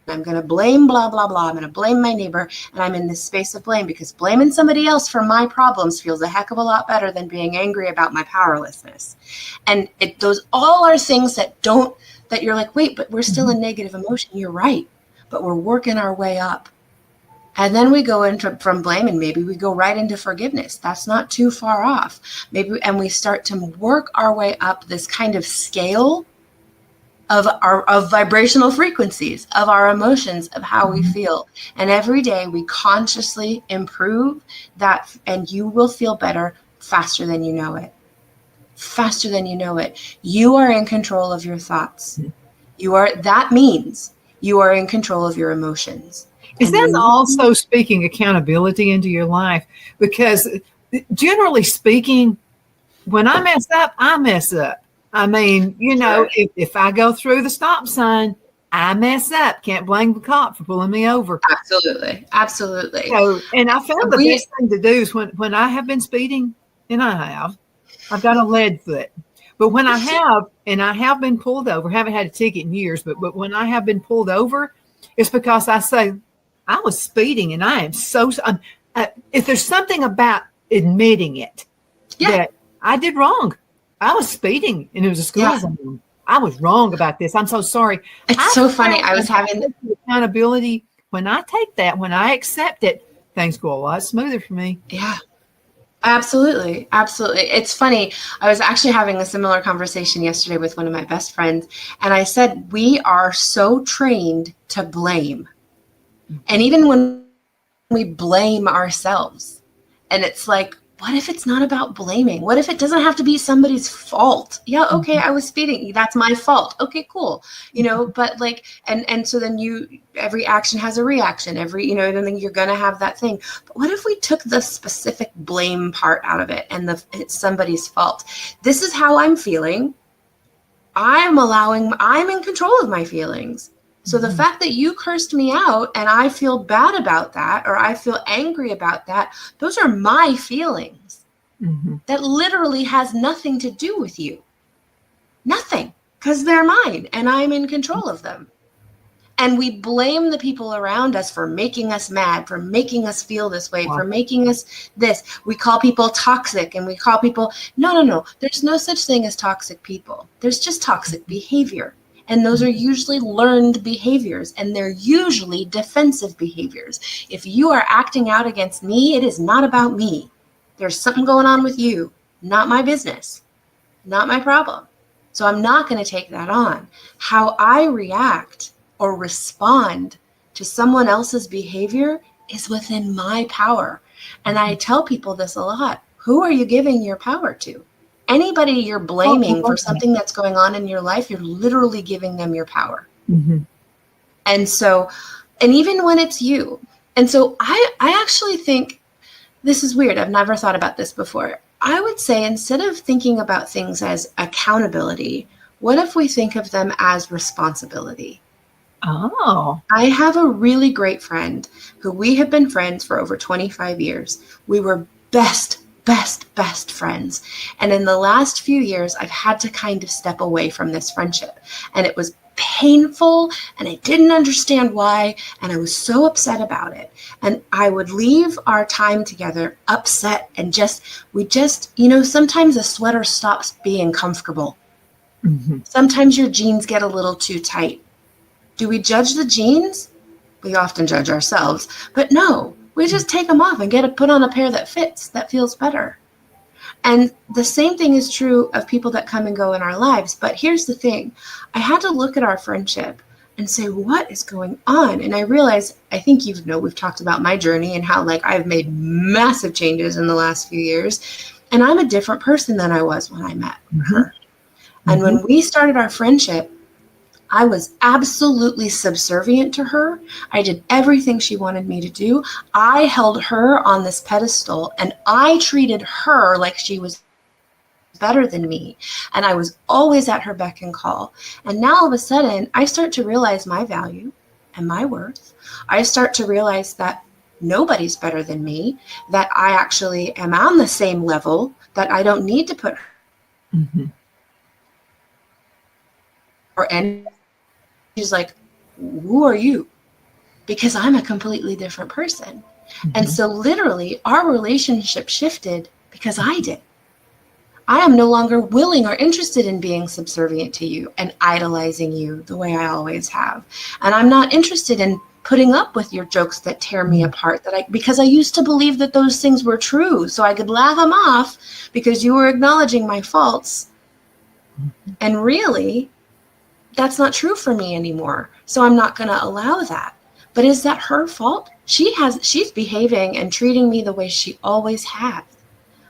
I'm going to blame blah, blah, blah. I'm going to blame my neighbor. And I'm in this space of blame because blaming somebody else for my problems feels a heck of a lot better than being angry about my powerlessness. And those all are things that you're like, wait, but we're still in negative emotion. You're right. But we're working our way up. And then we go from blame and maybe we go right into forgiveness. That's not too far off. And we start to work our way up this kind of scale of vibrational frequencies, of our emotions, of how we feel. And every day we consciously improve that, and you will feel better faster than you know it. Faster than you know it. You are in control of your thoughts. That means you are in control of your emotions. Is that also speaking accountability into your life? Because generally speaking, when I mess up, I mess up. I mean, if I go through the stop sign, I mess up. Can't blame the cop for pulling me over. Absolutely. Absolutely. So, and I found the best thing to do is when I have been speeding, and I've got a lead foot. But when I have been pulled over, haven't had a ticket in years, but when I have been pulled over, it's because I say, I was speeding and I am if there's something about admitting it that I did wrong. I was speeding and it was a school zone. I was wrong about this. I'm so sorry. It's so funny. I was having accountability. When I take that, when I accept it, things go a lot smoother for me. Yeah. Absolutely. Absolutely. It's funny. I was actually having a similar conversation yesterday with one of my best friends. And I said, we are so trained to blame. And even when we blame ourselves, and it's like, what if it's not about blaming? What if it doesn't have to be somebody's fault? Yeah, okay, I was speeding. That's my fault. Okay, cool. But like, and so then every action has a reaction. And then you're going to have that thing. But what if we took the specific blame part out of it and it's somebody's fault? This is how I'm feeling. I'm in control of my feelings. So the fact that you cursed me out and I feel bad about that, or I feel angry about that, those are my feelings. That literally has nothing to do with you. Nothing, because they're mine and I'm in control of them. And we blame the people around us for making us mad, for making us feel this way, for making us this. We call people toxic and we call people, no. There's no such thing as toxic people. There's just toxic behavior. And those are usually learned behaviors, and they're usually defensive behaviors. If you are acting out against me, it is not about me. There's something going on with you, not my business, not my problem. So I'm not going to take that on. How I react or respond to someone else's behavior is within my power. And I tell people this a lot. Who are you giving your power to? Anybody you're blaming for something that's going on in your life, you're literally giving them your power. And so, and even when it's you. And so I actually think this is weird. I've never thought about this before. I would say instead of thinking about things as accountability, what if we think of them as responsibility? Oh. I have a really great friend who we have been friends for over 25 years. We were best friends. And in the last few years, I've had to kind of step away from this friendship. And it was painful and I didn't understand why. And I was so upset about it. And I would leave our time together upset and sometimes a sweater stops being comfortable. Sometimes your jeans get a little too tight. Do we judge the jeans? We often judge ourselves, but no. We just take them off and put on a pair that fits, that feels better. And the same thing is true of people that come and go in our lives. But here's the thing. I had to look at our friendship and say, what is going on? And I realized, I think we've talked about my journey and how I've made massive changes in the last few years. And I'm a different person than I was when I met her. And when we started our friendship, I was absolutely subservient to her. I did everything she wanted me to do. I held her on this pedestal, and I treated her like she was better than me. And I was always at her beck and call. And now all of a sudden, I start to realize my value and my worth. I start to realize that nobody's better than me, that I actually am on the same level, that I don't need to put her. And she's like, who are you? Because I'm a completely different person. And so literally our relationship shifted because I did. I am no longer willing or interested in being subservient to you and idolizing you the way I always have. And I'm not interested in putting up with your jokes that tear me apart, because I used to believe that those things were true, so I could laugh them off because you were acknowledging my faults. And really, that's not true for me anymore. So I'm not going to allow that. But is that her fault? She's behaving and treating me the way she always has.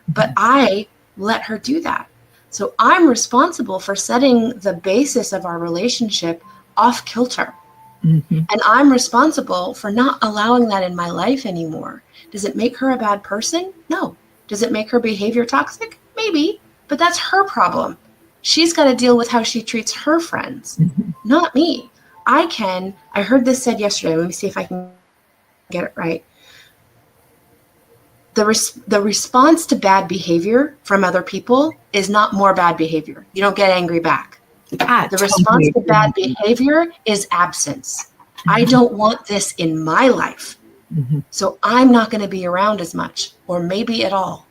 But I let her do that. So I'm responsible for setting the basis of our relationship off kilter. And I'm responsible for not allowing that in my life anymore. Does it make her a bad person? No. Does it make her behavior toxic? Maybe, but that's her problem. She's got to deal with how she treats her friends, not me. I heard this said yesterday. Let me see if I can get it right. The response to bad behavior from other people is not more bad behavior. You don't get angry back. The response to bad behavior is absence. I don't want this in my life. So I'm not going to be around as much, or maybe at all.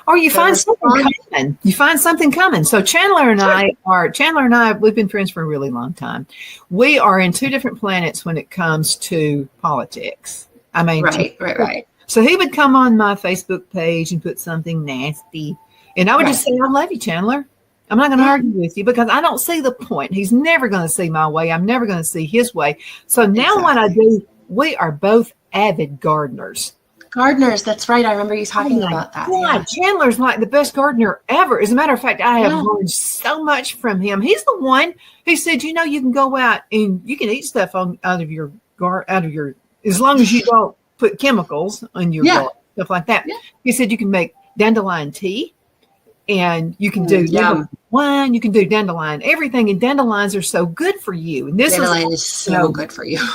Or you find something coming. You find something coming. So Chandler and I, we've been friends for a really long time. We are in two different planets when it comes to politics. I mean, right. So he would come on my Facebook page and put something nasty, and I would just say, "I love you, Chandler. I'm not going to argue with you because I don't see the point. He's never going to see my way. I'm never going to see his way." So now what I do, we are both avid gardeners. Gardeners, that's right. I remember you talking about that. Yeah, Chandler's like the best gardener ever. As a matter of fact, I have learned so much from him. He's the one who said, you can go out and you can eat stuff out of your as long as you don't put chemicals on your garden, stuff like that. Yeah. He said you can make dandelion tea, and you can do wine, you can do dandelion, everything. And dandelions are so good for you. And this dandelion is so good for you.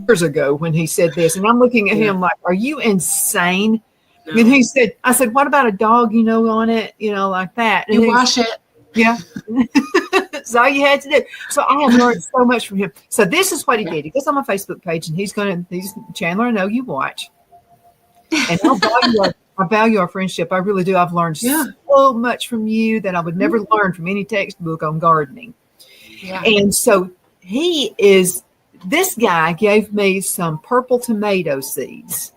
Years ago when he said this, and I'm looking at him like, are you insane? No. And I said, what about a dog, on it, like that? And you wash it. Yeah. That's all you had to do. So I have learned so much from him. So this is what he did. He goes on my Facebook page, and he's Chandler, I know you watch. And I value our friendship. I really do. I've learned so much from you that I would never learn from any textbook on gardening. Yeah. And so this guy gave me some purple tomato seeds.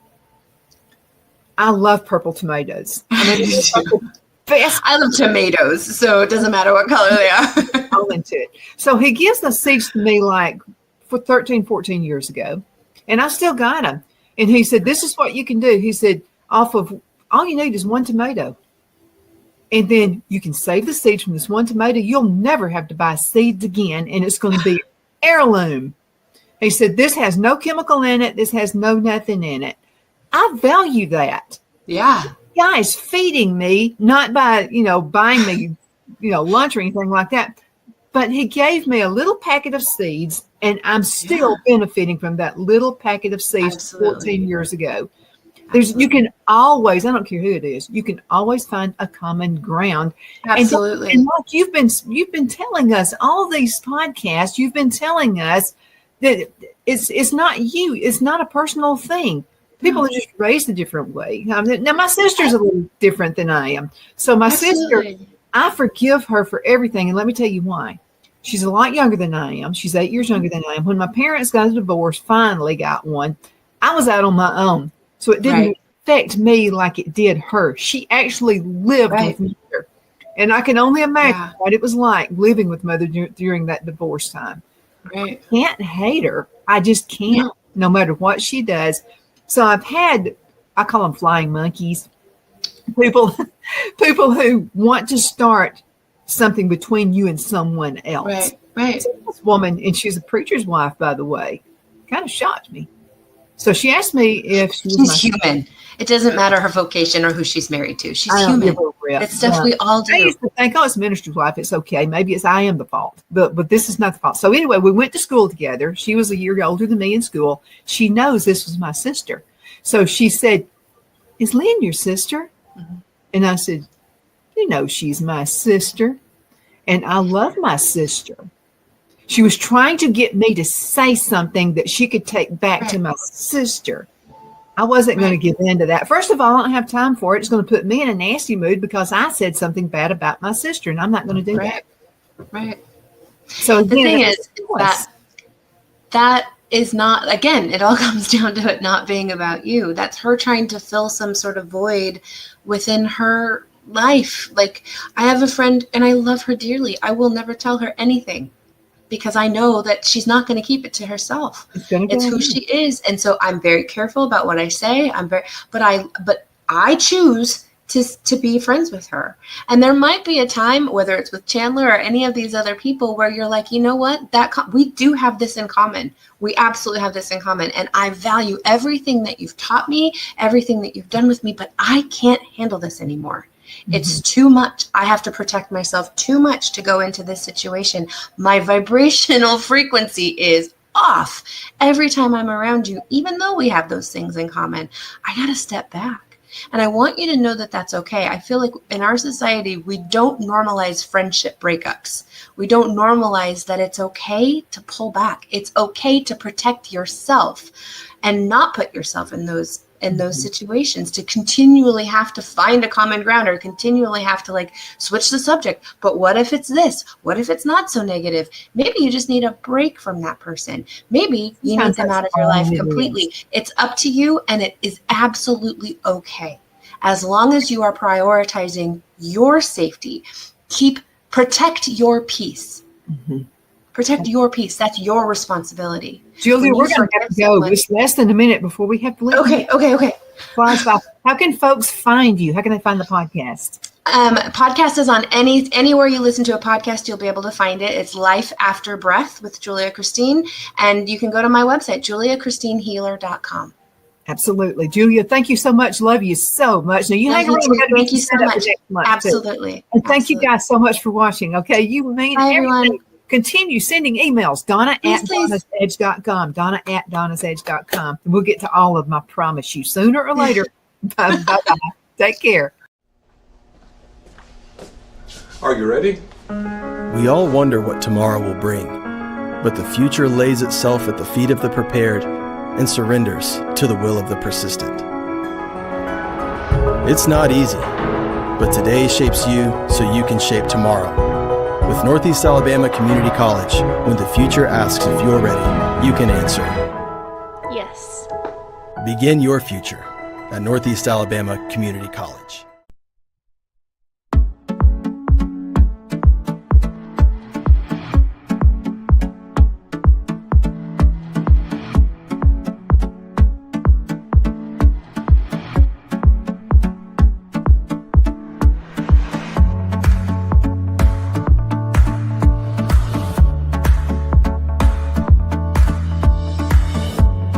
I love purple tomatoes. I love tomatoes, so it doesn't matter what color they are. All into it. So he gives those seeds to me for 13, 14 years ago, and I still got them. And he said, this is what you can do. He said, off of all you need is one tomato. And then you can save the seeds from this one tomato. You'll never have to buy seeds again, and it's going to be heirloom. He said, this has no chemical in it. This has no nothing in it. I value that. Yeah. Guys feeding me, not by, buying me, lunch or anything like that. But he gave me a little packet of seeds, and I'm still benefiting from that little packet of seeds 14 years ago. You can always, I don't care who it is, you can always find a common ground. Absolutely. And like you've been telling us all these podcasts, you've been telling us that it's not you, it's not a personal thing. People are just raised a different way. Now, my sister's a little different than I am. So my sister, I forgive her for everything. And let me tell you why. She's a lot younger than I am. She's 8 years younger than I am. When my parents got a divorce, finally got one, I was out on my own. So it didn't affect me like it did her. She actually lived with mother. And I can only imagine what it was like living with mother during that divorce time. Right. I can't hate her. I just can't, no matter what she does. So I call them flying monkeys, people who want to start something between you and someone else. Right. So this woman, and she's a preacher's wife, by the way, kind of shocked me. So she asked me if she's human. It doesn't matter her vocation or who she's married to. She's human. It's stuff we all do. I used to think, it's minister's wife. It's okay. Maybe I am the fault, but this is not the fault. So anyway, we went to school together. She was a year older than me in school. She knows this was my sister. So she said, "Is Lynn your sister?" Mm-hmm. And I said, she's my sister. And I love my sister. She was trying to get me to say something that she could take back to my sister. I wasn't going to give in to that. First of all, I don't have time for it. It's going to put me in a nasty mood because I said something bad about my sister, and I'm not going to do that. Right. So the thing is that is not, again, it all comes down to it not being about you. That's her trying to fill some sort of void within her life. Like, I have a friend and I love her dearly. I will never tell her anything because I know that she's not going to keep it to herself. It's who she is. And so I'm very careful about what I say. But I choose to be friends with her. And there might be a time, whether it's with Chandler or any of these other people, where you're like, you know what, we do have this in common. We absolutely have this in common. And I value everything that you've taught me, everything that you've done with me, but I can't handle this anymore. Mm-hmm. It's too much. I have to protect myself too much to go into this situation. My vibrational frequency is off every time I'm around you, even though we have those things in common. I got to step back. And I want you to know that that's okay. I feel like in our society, we don't normalize friendship breakups. We don't normalize that it's okay to pull back. It's okay to protect yourself and not put yourself in those situations, to continually have to find a common ground or continually have to switch the subject. But what if it's this? What if it's not so negative? Maybe you just need a break from that person. Maybe you need them out of your life completely. It's up to you, and it is absolutely okay. As long as you are prioritizing your safety, protect your peace. Mm-hmm. Protect your peace. That's your responsibility. Julia, we're going to have to go. It's less than a minute before we have to leave. Okay. How can folks find you? How can they find the podcast? Podcast is on anywhere you listen to a podcast, you'll be able to find it. It's Life After Breath with Julia Christine. And you can go to my website, juliachristinehealer.com. Absolutely. Julia, thank you so much. Love you so much. Now you hang around. Thank you so much. Absolutely. And thank you guys so much for watching. Okay. You mean Bye, everything. Everyone. Continue sending emails, Donna@donnasedge.com, Donna@donnasedge.com. And we'll get to all of them, I promise you, sooner or later. Bye-bye. Take care. Are you ready? We all wonder what tomorrow will bring, but the future lays itself at the feet of the prepared and surrenders to the will of the persistent. It's not easy, but today shapes you so you can shape tomorrow. With Northeast Alabama Community College, when the future asks if you're ready, you can answer yes. Begin your future at Northeast Alabama Community College.